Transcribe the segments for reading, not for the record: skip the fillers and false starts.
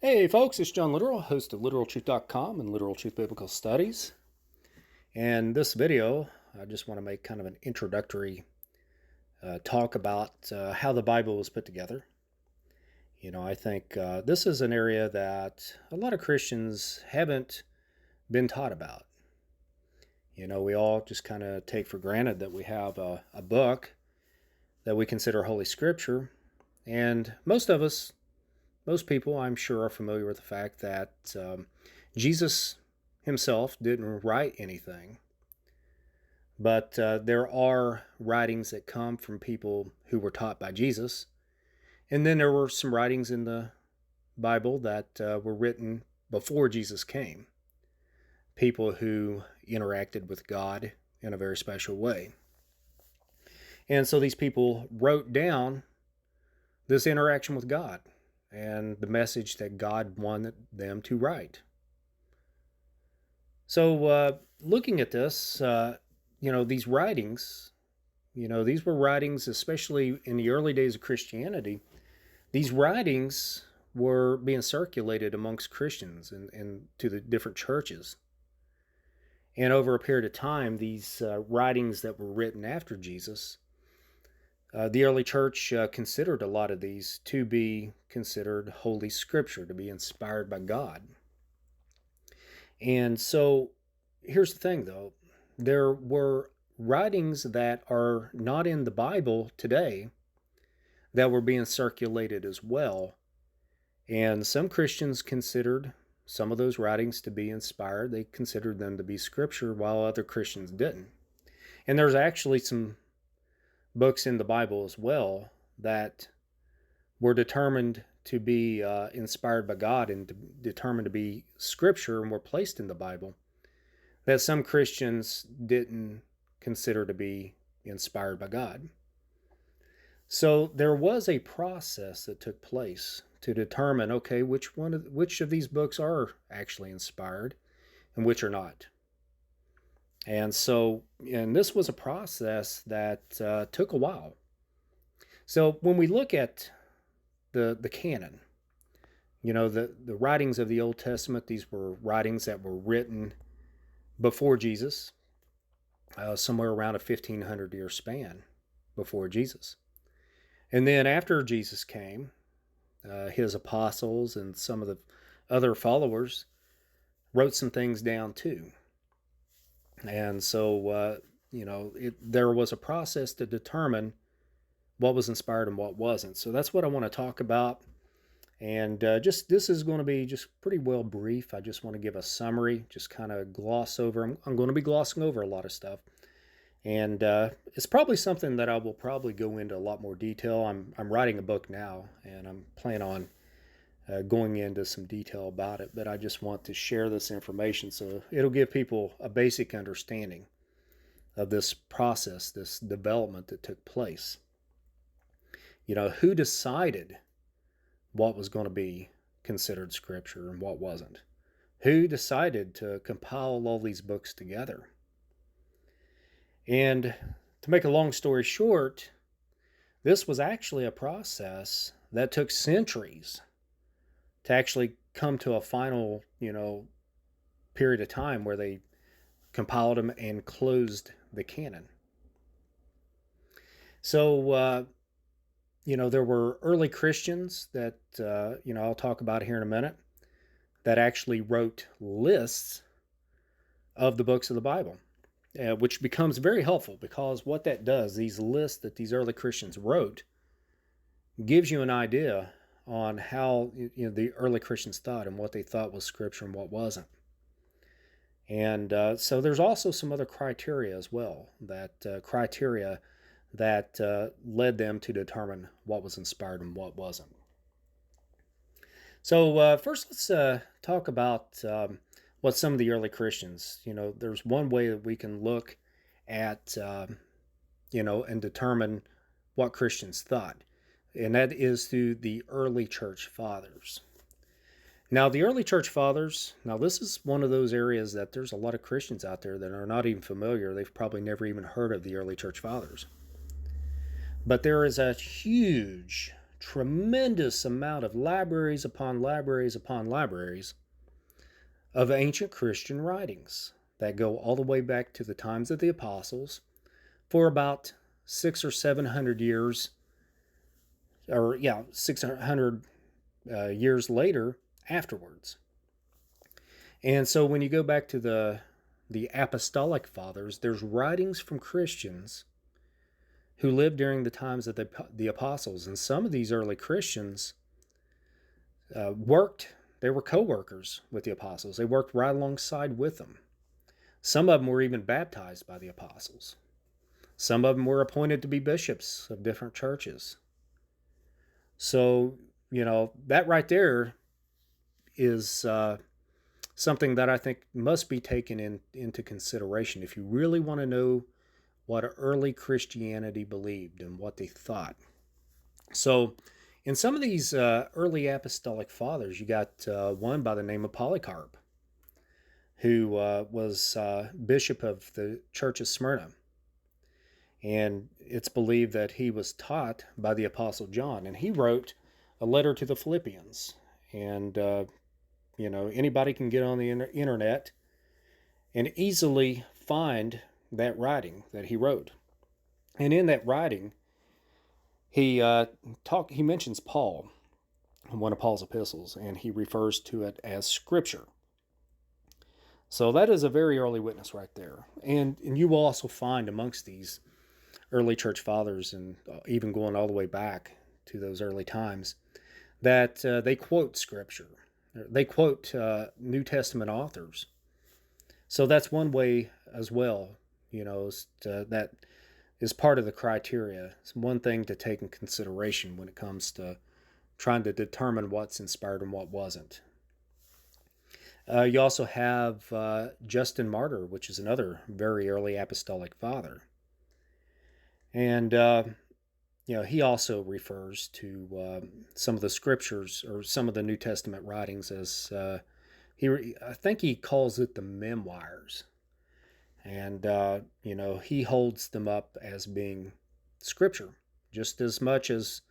Hey folks, it's John Literal, host of LiteralTruth.com and Literal Truth Biblical Studies. And this video, I just want to make kind of an introductory talk about how the Bible was put together. I think this is an area that a lot of Christians haven't been taught about. We all just kind of take for granted that we have a book that we consider Holy Scripture. And most people, I'm sure, are familiar with the fact that Jesus himself didn't write anything. But there are writings that come from people who were taught by Jesus. And then there were some writings in the Bible that were written before Jesus came. People who interacted with God in a very special way. And so these people wrote down this interaction with God and the message that God wanted them to write. So looking at this, these writings, these were writings, especially in the early days of Christianity, these writings were being circulated amongst Christians and to the different churches. And over a period of time, these writings that were written after Jesus, the early church considered a lot of these to be considered Holy Scripture, to be inspired by God. And so here's the thing, though. There were writings that are not in the Bible today that were being circulated as well. And some Christians considered some of those writings to be inspired. They considered them to be Scripture, while other Christians didn't. And there's actually some books in the Bible as well that were determined to be inspired by God and determined to be Scripture and were placed in the Bible that some Christians didn't consider to be inspired by God. So there was a process that took place to determine, okay, which of these books are actually inspired and which are not. And this was a process that took a while. So when we look at the canon, the writings of the Old Testament, these were writings that were written before Jesus, somewhere around a 1,500-year span before Jesus. And then after Jesus came, his apostles and some of the other followers wrote some things down too. And so, there was a process to determine what was inspired and what wasn't. So that's what I want to talk about. And this is going to be just pretty well brief. I just want to give a summary, just kind of gloss over. I'm going to be glossing over a lot of stuff. And it's probably something that I will probably go into a lot more detail. I'm writing a book now, and I'm planning on going into some detail about it, but I just want to share this information so it'll give people a basic understanding of this process, this development that took place. Who decided what was going to be considered Scripture and what wasn't? Who decided to compile all these books together? And to make a long story short, this was actually a process that took centuries to actually come to a final, period of time where they compiled them and closed the canon. So, there were early Christians that, I'll talk about here in a minute, that actually wrote lists of the books of the Bible, which becomes very helpful because what that does, these lists that these early Christians wrote, gives you an idea on how the early Christians thought and what they thought was Scripture and what wasn't. And so there's also some other criteria as well, that led them to determine what was inspired and what wasn't. So first let's talk about what some of the early Christians, there's one way that we can look at, and determine what Christians thought. And that is through the early church fathers. Now, the early church fathers, this is one of those areas that there's a lot of Christians out there that are not even familiar. They've probably never even heard of the early church fathers. But there is a huge tremendous amount of libraries upon libraries upon libraries of ancient Christian writings that go all the way back to the times of the apostles for about 600 or 700 years, or 600 years later afterwards. And so when you go back to the Apostolic Fathers, there's writings from Christians who lived during the times of the apostles. And some of these early Christians they were co-workers with the apostles. They worked right alongside with them. Some of them were even baptized by the apostles. Some of them were appointed to be bishops of different churches. So, that right there is something that I think must be taken into consideration if you really want to know what early Christianity believed and what they thought. So, in some of these early apostolic fathers, you got one by the name of Polycarp, who was bishop of the Church of Smyrna. And it's believed that he was taught by the Apostle John, and he wrote a letter to the Philippians. And, anybody can get on the internet and easily find that writing that he wrote. And in that writing, he mentions Paul, one of Paul's epistles, and he refers to it as Scripture. So that is a very early witness right there. And you will also find amongst these early church fathers, and even going all the way back to those early times, that they quote Scripture. They quote New Testament authors. So that's one way as well, that is part of the criteria. It's one thing to take in consideration when it comes to trying to determine what's inspired and what wasn't. You also have Justin Martyr, which is another very early apostolic father. And, he also refers to some of the scriptures or some of the New Testament writings as, I think he calls it the memoirs. And, he holds them up as being scripture, just as much as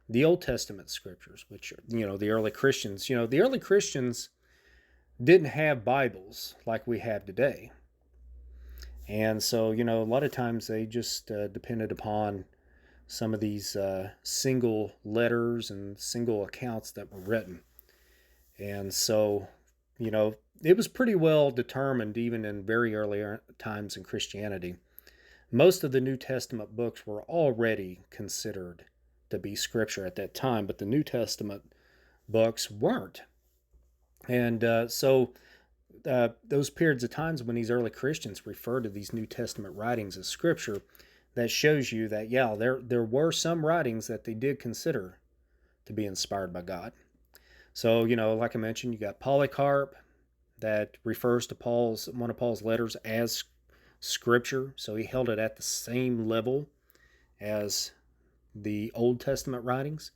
the Old Testament scriptures, which, the early Christians, the early Christians didn't have Bibles like we have today. And so, a lot of times they just depended upon some of these single letters and single accounts that were written. And so, it was pretty well determined even in very early times in Christianity. Most of the New Testament books were already considered to be scripture at that time, but the New Testament books weren't. And so those periods of times when these early Christians referred to these New Testament writings as scripture, that shows you that, there were some writings that they did consider to be inspired by God. So, like I mentioned, you got Polycarp that refers to one of Paul's letters as scripture. So he held it at the same level as the Old Testament writings.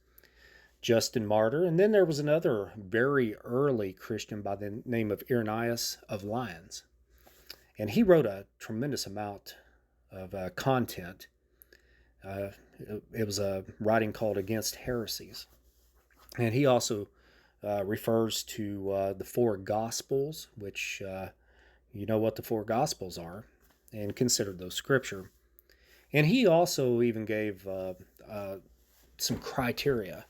Justin Martyr. And then there was another very early Christian by the name of Irenaeus of Lyons. And he wrote a tremendous amount of content. It was a writing called Against Heresies. And he also refers to the four Gospels, which you know what the four Gospels are, and considered those scripture. And he also even gave some criteria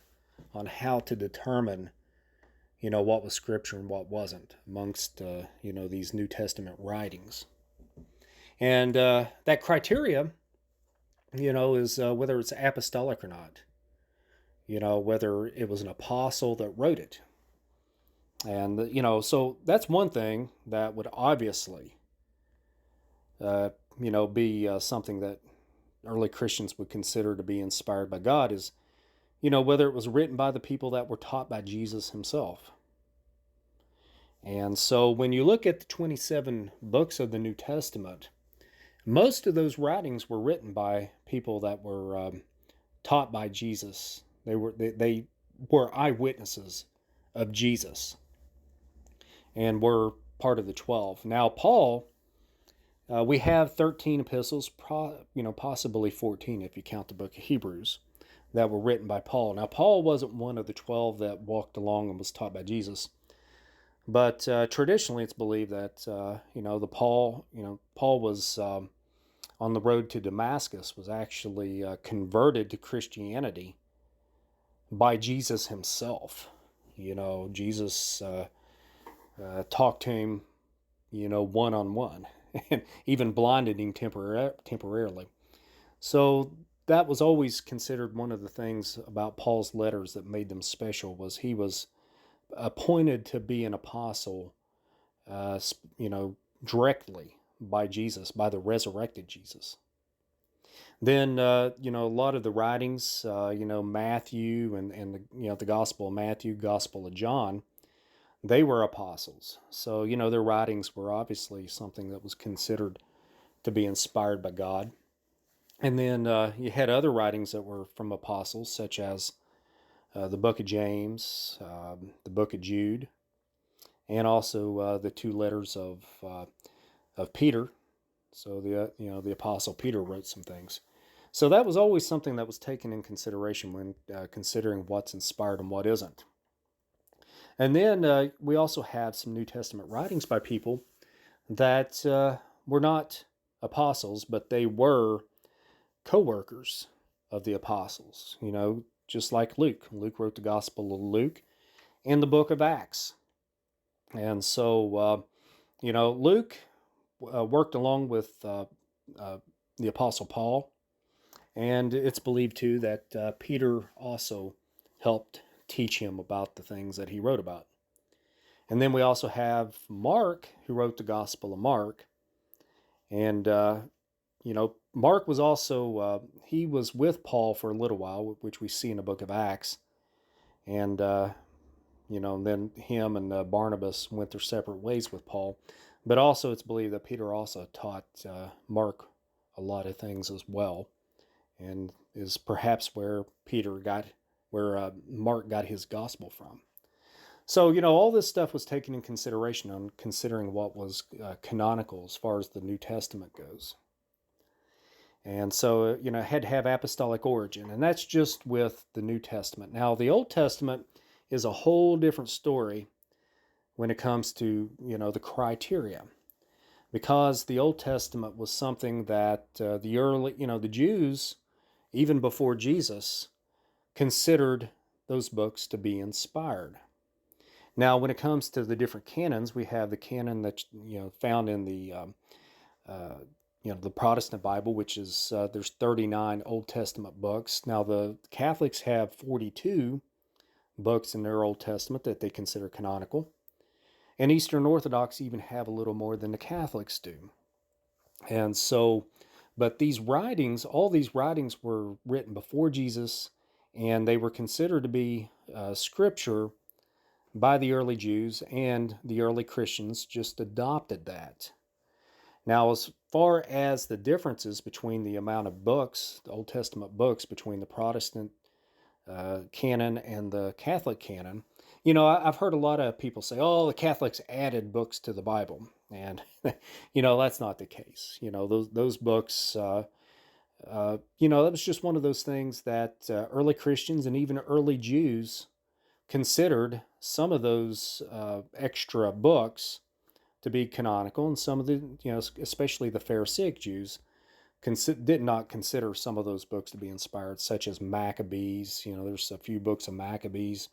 on how to determine, what was scripture and what wasn't amongst, these New Testament writings. And that criteria, is whether it's apostolic or not, whether it was an apostle that wrote it. And, so that's one thing that would obviously, be something that early Christians would consider to be inspired by God is, whether it was written by the people that were taught by Jesus himself. And so when you look at the 27 books of the New Testament, most of those writings were written by people that were taught by Jesus. They were eyewitnesses of Jesus and were part of the 12. Now, Paul, we have 13 epistles, possibly 14 if you count the book of Hebrews. that were written by Paul. Now, Paul wasn't one of the 12 that walked along and was taught by Jesus, but traditionally it's believed that Paul was on the road to Damascus, was actually converted to Christianity by Jesus himself. Jesus talked to him, one-on-one, and even blinded him temporarily. So that was always considered one of the things about Paul's letters that made them special, was he was appointed to be an apostle, uh, directly by Jesus, by the resurrected Jesus. Then, a lot of the writings, Matthew and the Gospel of Matthew, Gospel of John, they were apostles. So, their writings were obviously something that was considered to be inspired by God. And then you had other writings that were from apostles, such as the book of James, the book of Jude, and also the two letters of Peter. So the apostle Peter wrote some things. So that was always something that was taken in consideration when considering what's inspired and what isn't. And then we also have some New Testament writings by people that were not apostles, but they were co-workers of the apostles. Just like Luke. Luke wrote the Gospel of Luke and the book of Acts. And so, Luke worked along with the Apostle Paul. And it's believed, too, that Peter also helped teach him about the things that he wrote about. And then we also have Mark, who wrote the Gospel of Mark. And, Mark was also, he was with Paul for a little while, which we see in the book of Acts. And, then him and Barnabas went their separate ways with Paul. But also it's believed that Peter also taught Mark a lot of things as well, and is perhaps where Mark got his gospel from. So, all this stuff was taken in consideration on considering what was canonical as far as the New Testament goes. And so, it had to have apostolic origin, and that's just with the New Testament. Now, the Old Testament is a whole different story when it comes to, the criteria, because the Old Testament was something that the Jews, even before Jesus, considered those books to be inspired. Now, when it comes to the different canons, we have the canon that found in the the Protestant Bible, which is there's 39 Old Testament books. Now, the Catholics have 42 books in their Old Testament that they consider canonical, and Eastern Orthodox even have a little more than the Catholics do. And so, but all these writings were written before Jesus, and they were considered to be scripture by the early Jews, and the early Christians just adopted that. Now, as far as the differences between the amount of books, the Old Testament books, between the Protestant canon and the Catholic canon, I've heard a lot of people say, oh, the Catholics added books to the Bible. And, that's not the case. Those books, that was just one of those things that early Christians and even early Jews considered some of those extra books to be canonical, and some of the, especially the Pharisaic Jews, did not consider some of those books to be inspired, such as Maccabees. There's a few books of Maccabees,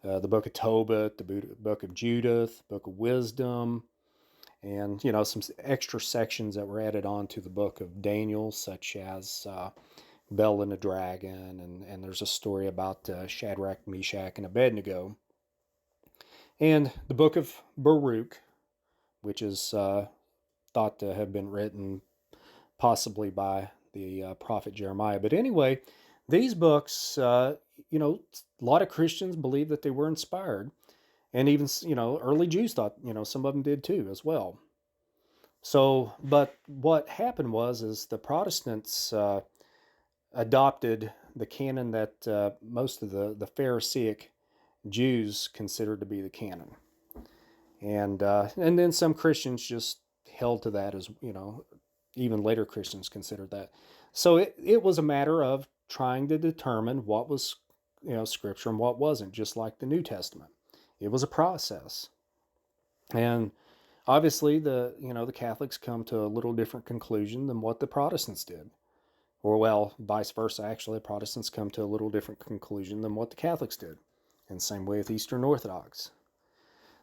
the book of Tobit, the book of Judith, book of Wisdom, and some extra sections that were added on to the book of Daniel, such as Bel and the Dragon, and there's a story about Shadrach, Meshach, and Abednego, and the book of Baruch, which is thought to have been written possibly by the prophet Jeremiah. But anyway, these books, a lot of Christians believe that they were inspired, and even, early Jews thought, some of them did too as well. So, but what happened is the Protestants adopted the canon that most of the Pharisaic Jews considered to be the canon. And then some Christians just held to that, as even later Christians considered that. So it was a matter of trying to determine what was, scripture and what wasn't, just like the New Testament. It was a process. And obviously the Catholics come to a little different conclusion than what the Protestants did. Or well, vice versa, actually, Protestants come to a little different conclusion than what the Catholics did. And same way with Eastern Orthodox.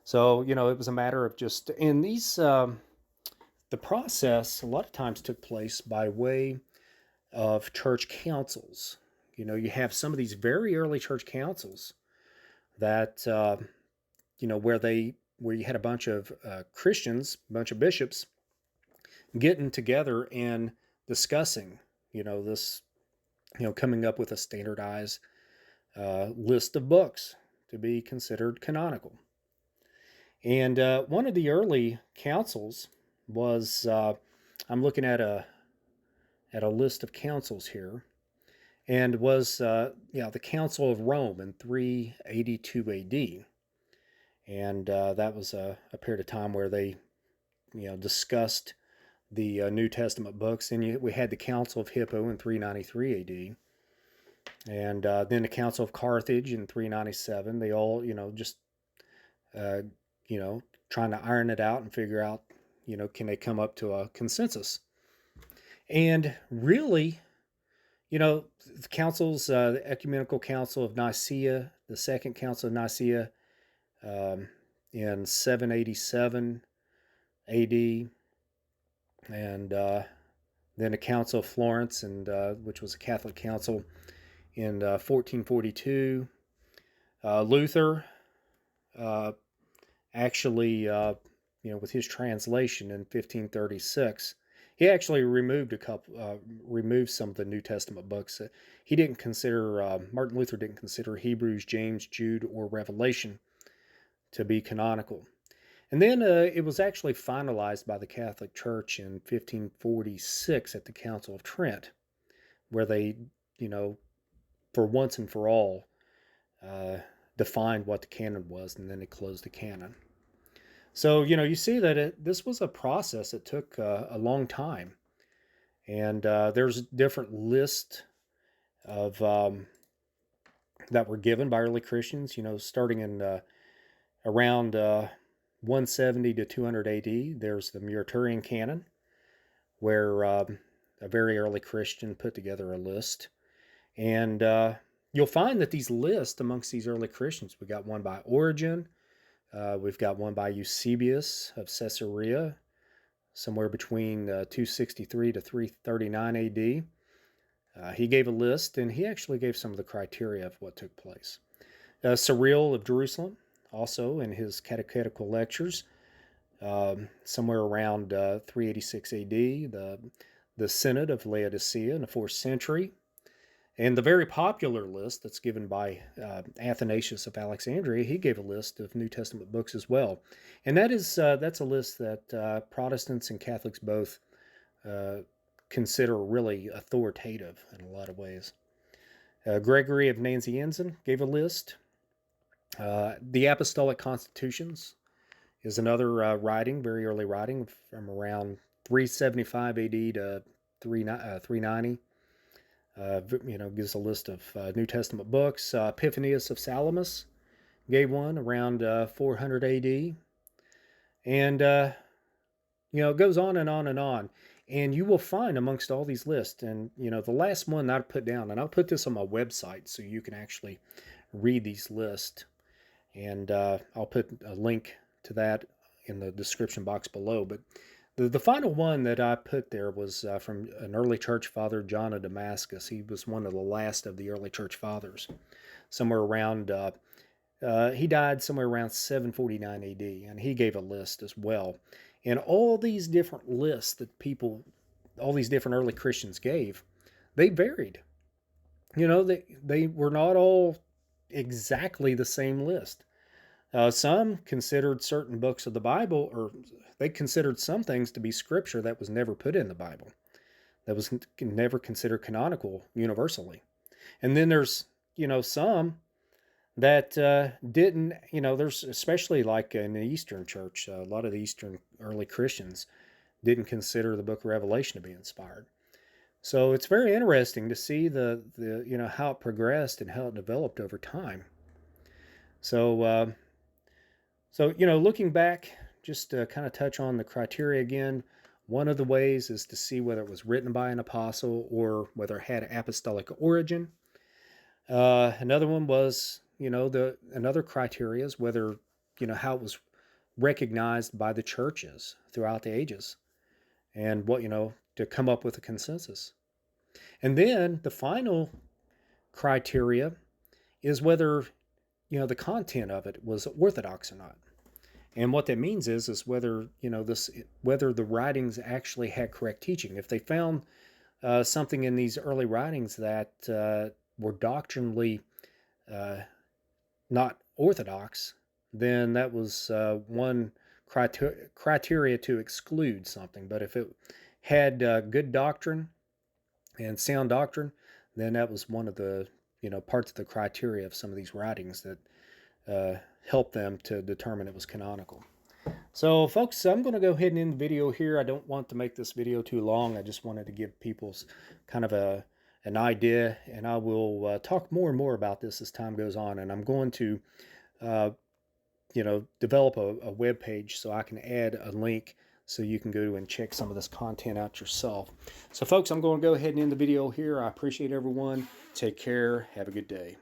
So, it was a matter of just, and the process a lot of times took place by way of church councils. You have some of these very early church councils that, where you had a bunch of Christians, a bunch of bishops getting together and discussing, this, coming up with a standardized list of books to be considered canonical. And one of the early councils was, I'm looking at a list of councils here, and was the Council of Rome in 382 A.D. And that was a period of time where they, discussed the New Testament books. And we had the Council of Hippo in 393 A.D. And then the Council of Carthage in 397. They all, just, trying to iron it out and figure out, can they come up to a consensus? And really, the councils, the Ecumenical Council of Nicaea, the Second Council of Nicaea in 787 AD, and then the Council of Florence, and which was a Catholic council in 1442. Luther, actually, with his translation in 1536, he actually removed some of the New Testament books. He didn't consider, Martin Luther didn't consider Hebrews, James, Jude, or Revelation to be canonical. And then it was actually finalized by the Catholic Church in 1546 at the Council of Trent, where they, for once and for all, defined what the canon was, and then they closed the canon. So, you see that this was a process that took a long time. And there's different lists of that were given by early Christians, starting in around 170 to 200 AD. There's the Muratorian canon, where a very early Christian put together a list. And you'll find that these lists amongst these early Christians, we got one by Origen, we've got one by Eusebius of Caesarea, somewhere between 263 to 339 AD. He gave a list, and he actually gave some of the criteria of what took place. Cyril of Jerusalem, also in his catechetical lectures, somewhere around 386 AD. The Synod of Laodicea in the 4th century. And the very popular list that's given by Athanasius of Alexandria, he gave a list of New Testament books as well. And that's a list that Protestants and Catholics both consider really authoritative in a lot of ways. Gregory of Nazianzen gave a list. The Apostolic Constitutions is another writing, very early writing from around 375 AD to 390. Gives a list of New Testament books. Epiphanius of Salamis gave one around 400 AD. And, it goes on and on and on. And you will find amongst all these lists, and, the last one that I put down, and I'll put this on my website so you can actually read these lists. And I'll put a link to that in the description box below. But the final one that I put there was from an early church father, John of Damascus. He was one of the last of the early church fathers. Somewhere around, he died somewhere around 749 AD, and he gave a list as well. And all these different lists that all these different early Christians gave, they varied. They were not all exactly the same list. Some considered certain books of the Bible, or they considered some things to be scripture that was never put in the Bible, that was never considered canonical universally. And then there's, some that didn't, there's especially like in the Eastern Church, a lot of the Eastern early Christians didn't consider the book of Revelation to be inspired. So it's very interesting to see the how it progressed and how it developed over time. So looking back, just to kind of touch on the criteria again. One of the ways is to see whether it was written by an apostle or whether it had apostolic origin. Another one was, the another criteria is whether, how it was recognized by the churches throughout the ages, and what, to come up with a consensus. And then the final criteria is whether, the content of it was orthodox or not. And what that means is whether, whether the writings actually had correct teaching. If they found something in these early writings that were doctrinally not orthodox, then that was one criteria to exclude something. But if it had good doctrine and sound doctrine, then that was one of the parts of the criteria of some of these writings that helped them to determine it was canonical. So, folks, I'm going to go ahead and end the video here. I don't want to make this video too long. I just wanted to give people kind of an idea, and I will talk more and more about this as time goes on. And I'm going to, develop a web page so I can add a link so you can go and check some of this content out yourself. So, folks, I'm going to go ahead and end the video here. I appreciate everyone. Take care. Have a good day.